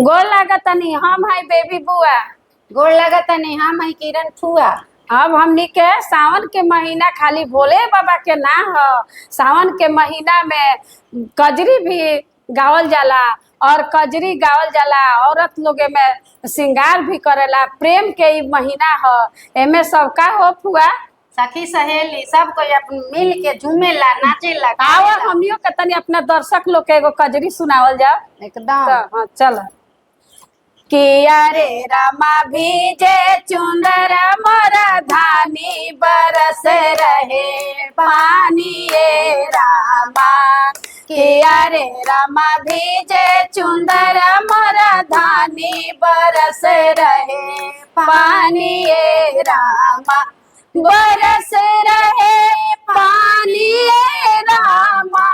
गोर लागतनी हम है बेबी बुआ। गोड़ लगतनी हम है किरण फुआ। अब हमनी के सावन के महीना खाली भोले बाबा के ना ह, सावन के महीना में कजरी भी गावल जाला और कजरी गावल जाला। औरत लोग में श्रृंगार भी करेला। प्रेम के ई महीना ह। एमे सब का हो फुआ? सखी सहेली सब कोई अपन मिल के झूमेला नाचेला आओ गावेला। हमनियों के तनी अपना दर्शक लोग के एगो कजरी सुनावल जाओ। एकदम तो हाँ चल। किया रे रामा भीजे चुंदर मोरा धानी बरस रहे पानी ये रामा। किया रे रामा भीजे चुंदर मोरा धानी बरस रहे पानी ये रामा। बरस रहे पानी ये रामा,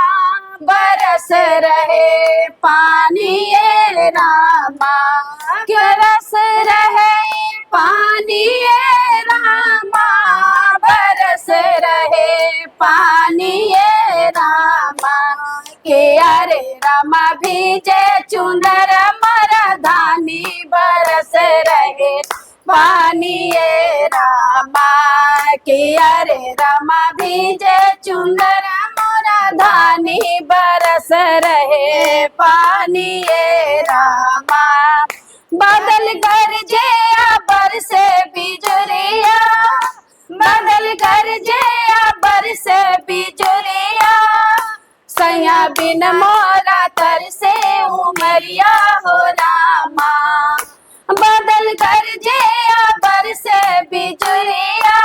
बरस रहे पानी ये रामा। रस रहे पानी ये रामा, बरस रहे पानी ये रामा। किया रे रामा भीजे चुंदर मरा धानी बरस रहे पानी ये रामा। किया रे रामा भीजे चुंदर मोरा धानी बरस रहे पानी ये रामा। बादल गरजे बरसे बिजुरिया, बादल गरजे बरसे बिजुरिया। सैया बिन मोरा तरसे उमरिया हो रामा। बादल गरजे बरसे बिजुरिया,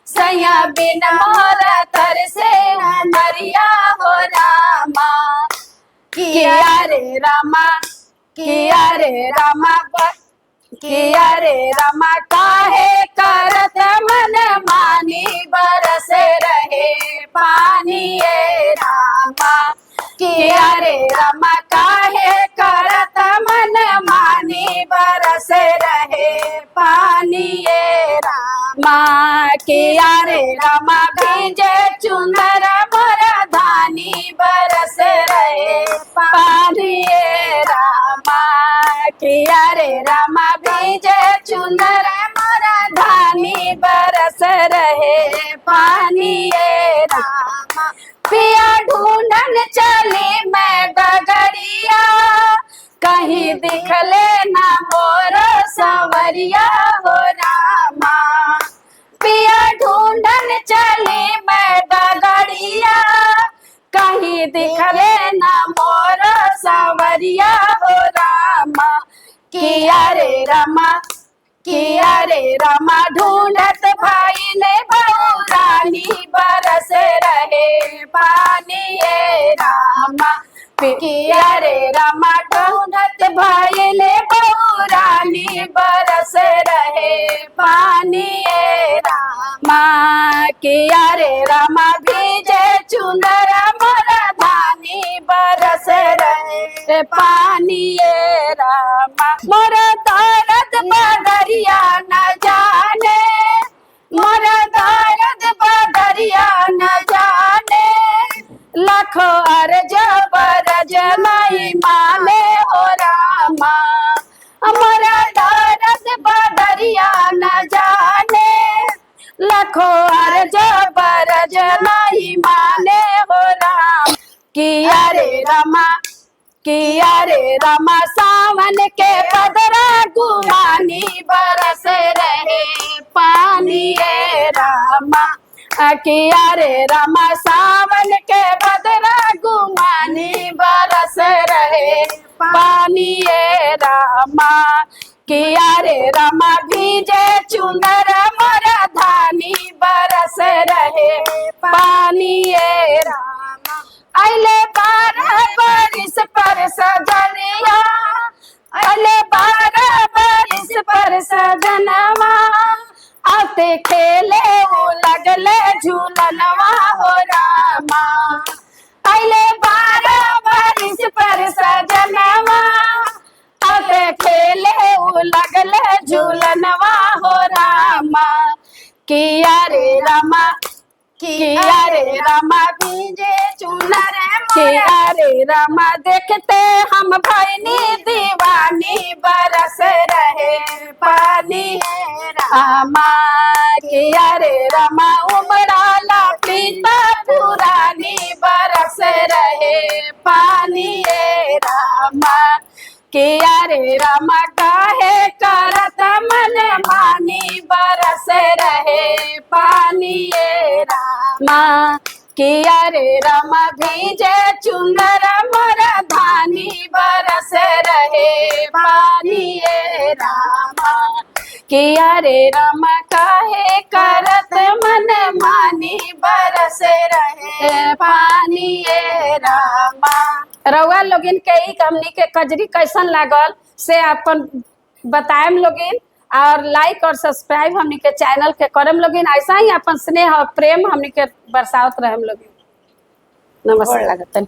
सैया बिन मोरा तरसे उमरिया हो रामा। किया रे रामा, किया रे रामा, किया रे रामा काहे करत मन मानी बरस रहे पानी ये रामा। किया रे रामा काहे करत मन मानी बरस रहे पानी ये रामा। किया रे रामा भीजे चुंदर मोरा धानी बरस रहे पानी ये रामा। किया रे रामा भीजे चुंदर मोरा धानी बरस रहे पानी ये रामा। पिया ढूंढन चली मैं गगरिया, कहीं दिखले ना मोर संवरिया हो रामा। पिया ढूंढन चली मैं गगरिया, कहीं दिखले ना मोर संवरिया हो रामा। किया रे रामा, किया रे रामा ढूंढत भाई ने बहुरानी बरस रहे पानी ये रामा। किया रे रामा ढूंढत भाई ने बहुरानी बरस रहे पानी ये रामा। किया रे रामा भीजे चुंदर मोरा धानी बरस रहे पानी ये रामा। मोरा दर्द बदरिया न जाने, मोरा दर्द बदरिया न जाने। लाखों अर्ज बरज नहीं माने हो रामा। मोरा दर्द बदरिया न जाने, लाखों अर्ज बरज नहीं माने हो राम। किया रे रामा, किया रे रामा सावन के बदरा गुमानी बरस रहे पानी ये रामा। किया रे रामा सावन के बदरा गुमानी बरस रहे पानी ये रामा। किया रे रामा भीजे चुंदर मोरा धानी बरस रहे पानी ये रामा। अले 12 बरिस पर सजनिया, अले 12 बरिस पर सजनवा। आते खेले वो लगले झूलनवा हो रामा। अले 12 बरिस पर सजनवा, आते खेले वो लगले झूलनवा हो रामा। किया रे रामा, किया रे रामा भीजे चुनर। किया रे रामा देखते हम भैनी दीवानी रामा किया रे रामा उमड़ाला प्रीता पुरानी बरस रहे पानी ये रामा किया रे रामा काहे करत मन मानी बरस रहे पानी ये रामा किया रे रामा भीजे चुनर मोर धानी बरस रहे पानी ये रामा किया रे रामा काहे करत मन मानी बरस रहे पानी ये रामा। रउआ लोगिन के ई हमनी के कजरी कैसन लागल से अपन बताएम लोगिन और लाइक और सब्सक्राइब हमनी के चैनल के करम लोगिन। ऐसा ही अपन स्नेह और प्रेम हमनी के बरसावत रहम लोगिन। नमस्कार।